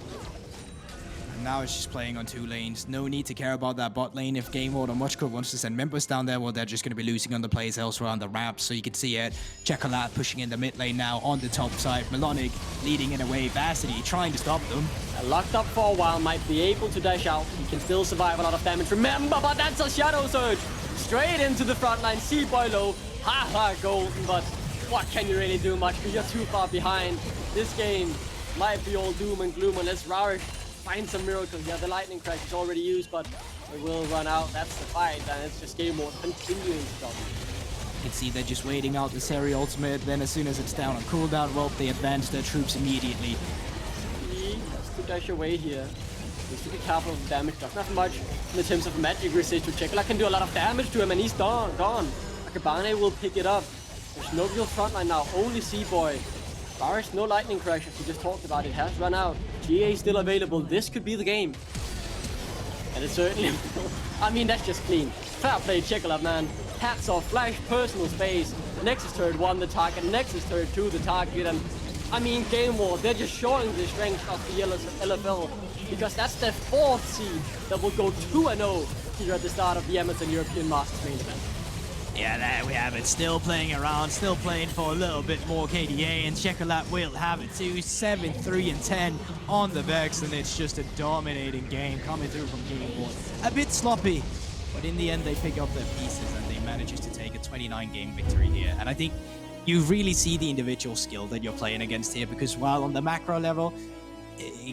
And now it's just playing on 2 lanes. No need to care about that bot lane. If Game World or Macko wants to send members down there, well, they're just going to be losing on the plays elsewhere on the ramps. So you can see it. Czekolad pushing in the mid lane now on the top side. Melonik leading in a wave. Varsity trying to stop them. Locked up for a while, might be able to dash out. He can still survive a lot of damage. Remember, but that's a Shadow Surge. Straight into the front line. Cboi low. HawHaw golden, but what can you really do much? Because you're too far behind. This game might be all doom and gloom unless Rharesh find some miracle. Yeah, the lightning crack is already used, but it will run out. That's the fight, and it's just Game Mode continuing to dominate. You can see they're just waiting out the Zeri ultimate. Then as soon as it's down on cooldown, well, they advance their troops immediately. He has to dash away here. Needs to be careful of the damage. Doesn't have much in the terms of magic resist. Czekolad can do a lot of damage to him, and he's gone. Akabane will pick it up. There's no real frontline now, only Cboi. Rharesh, no lightning crash, as we just talked about. It has run out. GA still available. This could be the game. And it certainly will. I mean, that's just clean. Fair play, Czekolad, man. Hats off, Flash, personal space. Nexus turret 1 the target, Nexus turret 2 the target. And I mean, Game War, they're just showing the strength of the LFL. Because that's their 4th seed that will go 2-0 here at the start of the Amazon European Masters main event. Yeah, there we have it. Still playing around, still playing for a little bit more KDA, and Czekolad will have it too. 7-3-10 on the Vex, and it's just a dominating game coming through from Game World. A bit sloppy, but in the end they pick up their pieces and they manage to take a 29-game victory here. And I think you really see the individual skill that you're playing against here, because while on the macro level,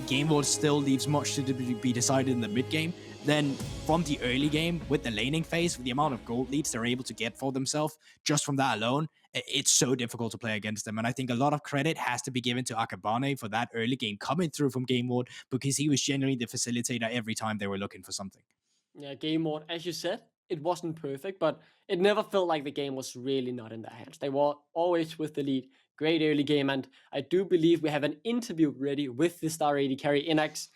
Game World still leaves much to be decided in the mid game. Then from the early game, with the laning phase, with the amount of gold leads they're able to get for themselves, just from that alone, it's so difficult to play against them. And I think a lot of credit has to be given to Akabane for that early game coming through from Game World, because he was generally the facilitator every time they were looking for something. Yeah, Game Mode, as you said, it wasn't perfect, but it never felt like the game was really not in their hands. They were always with the lead. Great early game, and I do believe we have an interview ready with the star AD carry Innaxe.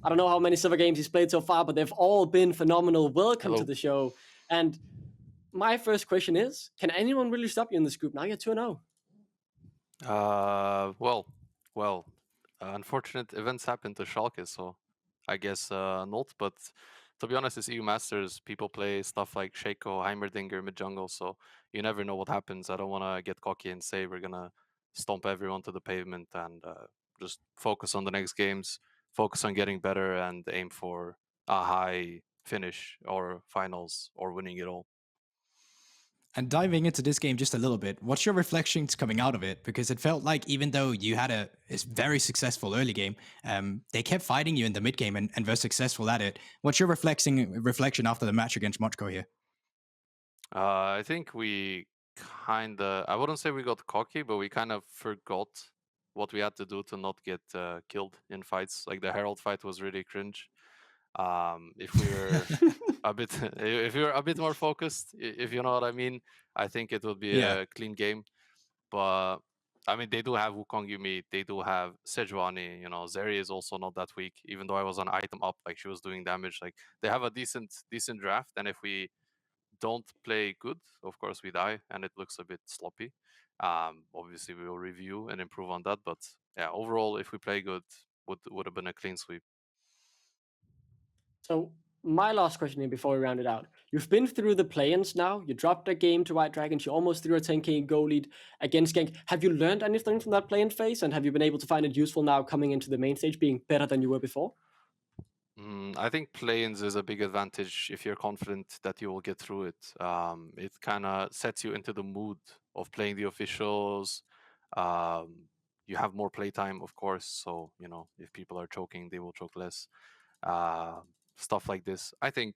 I don't know how many Sivir games he's played so far, but they've all been phenomenal. Welcome to the show. And my first question is, can anyone really stop you in this group? Now you're 2-0. Well, unfortunate events happen to Schalke, so I guess not. But to be honest, it's EU Masters. People play stuff like Shaco, Heimerdinger, mid-jungle, so you never know what happens. I don't want to get cocky and say we're going to stomp everyone to the pavement and just focus on the next games, focus on getting better, and aim for a high finish or finals or winning it all. And diving into this game just a little bit, what's your reflections coming out of it? Because it felt like even though you had a very successful early game, they kept fighting you in the mid game and were successful at it. What's your reflection after the match against Macko here? I think we I wouldn't say we got cocky, but we kind of forgot what we had to do to not get killed in fights. Like the Herald fight was really cringe. If we were if we were a bit more focused, if you know what I mean, I think it would be a clean game. But I mean, they do have Wukong, Yuumi, they do have Sejuani. You know, Zeri is also not that weak. Even though I was on item up, like she was doing damage. Like they have a decent draft, and if we don't play good, of course we die, and it looks a bit sloppy. Obviously we will review and improve on that, but yeah, overall, if we play good, would have been a clean sweep. So my last question here before we round it out. You've been through the play-ins now. You dropped a game to White Dragons. You almost threw a 10k goal lead against Genk. Have you learned anything from that play-in phase? And have you been able to find it useful now coming into the main stage, being better than you were before? I think play-ins is a big advantage if you're confident that you will get through it. It kind of sets you into the mood of playing the officials. You have more playtime, of course. So, you know, if people are choking, they will choke less. Stuff like this. I think,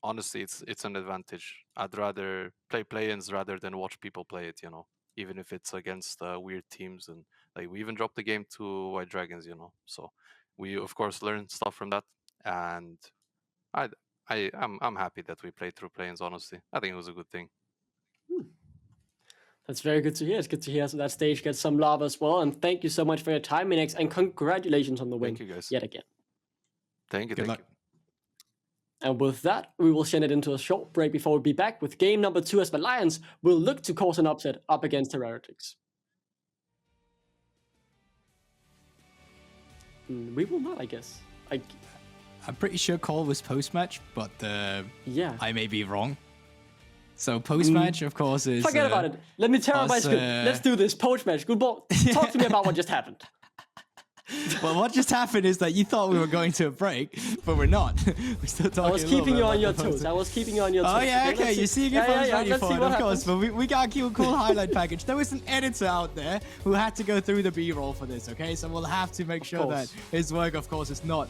honestly, it's an advantage. I'd rather play play-ins rather than watch people play it, you know, even if it's against weird teams. And like we even dropped the game to White Dragons, you know. So we, of course, learned stuff from that. And I'm happy that we played through play-ins, honestly. I think it was a good thing. That's very good to hear. It's good to hear so that stage gets some love as well. And thank you so much for your time, Innaxe, and congratulations on the win. Thank you, guys. Yet again. Thank you. Good luck. You. And with that, we will send it into a short break before we be back with game number 2 as the Lions will look to cause an upset up against the Aatrox. We will not, I guess. I'm pretty sure call was post-match, but yeah, I may be wrong. So post-match, of course, is... Forget about it. Let me tear up my script. Let's do this. Post-match. Good ball. Talk to me about what just happened. Well, what just happened is that you thought we were going to a break, but we're not. We're still talking. I was keeping you on your toes. I was keeping you on your toes. Oh yeah, okay. You're seeing it from your phone, of course. But we got a cool highlight package. There was an editor out there who had to go through the B-roll for this. Okay, so we'll have to make sure that his work, of course, is not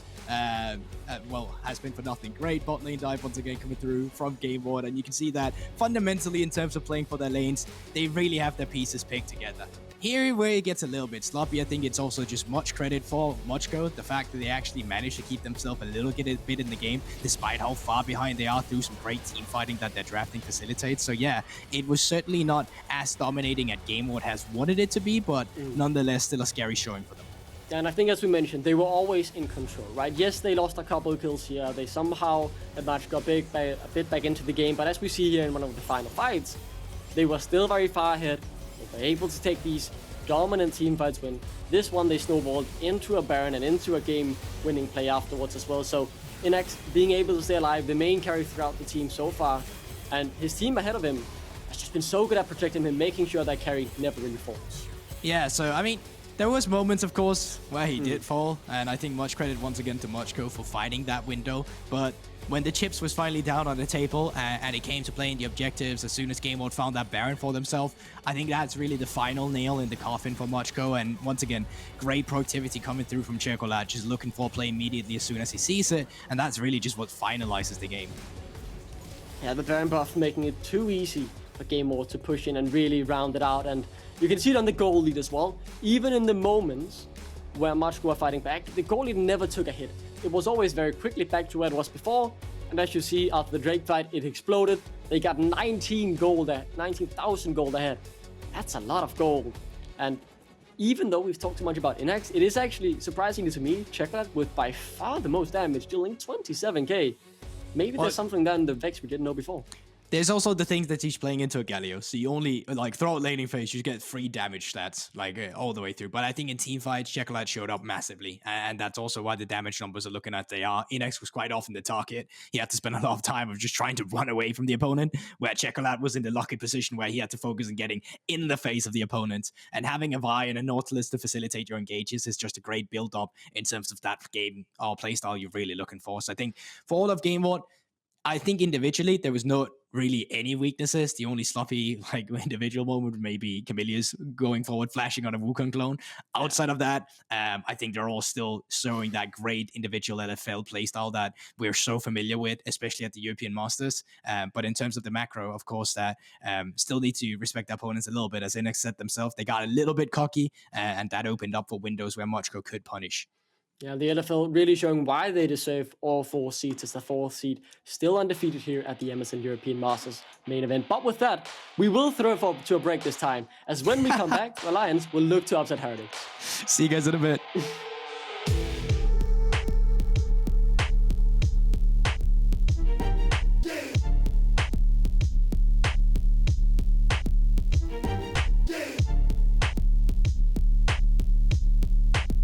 well, has been for nothing. Great bot lane dive once again coming through from Game 1, and you can see that fundamentally in terms of playing for their lanes, they really have their pieces picked together. Here where it gets a little bit sloppy, I think it's also just much credit for Macko, the fact that they actually managed to keep themselves a little bit in the game, despite how far behind they are through some great team fighting that their drafting facilitates. So yeah, it was certainly not as dominating at Game 1 as wanted it to be, but nonetheless still a scary showing for them. And I think, as we mentioned, they were always in control, right? Yes, they lost a couple of kills here. They somehow got a bit back into the game, but as we see here in one of the final fights, they were still very far ahead. They were able to take these dominant team fights win. This one they snowballed into a Baron and into a game-winning play afterwards as well. So Innaxe being able to stay alive, the main carry throughout the team so far, and his team ahead of him has just been so good at protecting him, making sure that carry never really falls. Yeah, so I mean, there was moments, of course, where he did fall, and I think much credit once again to Macko for fighting that window. But when the chips was finally down on the table and it came to playing the objectives, as soon as Game Mode found that Baron for themselves, I think that's really the final nail in the coffin for Macko. And once again, great productivity coming through from Czekolad, just looking for play immediately as soon as he sees it, and that's really just what finalizes the game. Yeah, the Baron buff making it too easy for Game Mode to push in and really round it out, and you can see it on the goal lead as well. Even in the moments where Macko were fighting back, the goal lead never took a hit. It was always very quickly back to where it was before, and as you see after the Drake fight, it exploded. They got 19,000 gold ahead. That's a lot of gold. And even though we've talked too much about Innaxe, it is actually, surprisingly to me, Czekolad with by far the most damage, dealing 27k. Maybe there's something there in the Vex we didn't know before. There's also the things that he's playing into a Galio. So you only, like, throughout laning phase, you get 3 damage stats, like, all the way through. But I think in teamfights, Czekolad showed up massively. And that's also why the damage numbers are looking at they are. Innaxe was quite often the target. He had to spend a lot of time of just trying to run away from the opponent, where Czekolad was in the lucky position where he had to focus on getting in the face of the opponent. And having a Vi and a Nautilus to facilitate your engages is just a great build-up in terms of that game or playstyle you're really looking for. So I think for all of Game 1, I think individually there was not really any weaknesses. The only sloppy like individual moment may be Kamilius going forward, flashing on a Wukong clone. Outside of that, I think they're all still showing that great individual LFL playstyle that we're so familiar with, especially at the European Masters. But in terms of the macro, of course, that still need to respect their opponents a little bit. As Innaxe said themselves, they got a little bit cocky, and that opened up for windows where Macko could punish. Yeah, the LFL really showing why they deserve all 4 seats as the 4th seed, still undefeated here at the MSN European Masters main event. But with that, we will throw to a break this time, as when we come back, the Lions will look to upset Aatrox. See you guys in a bit.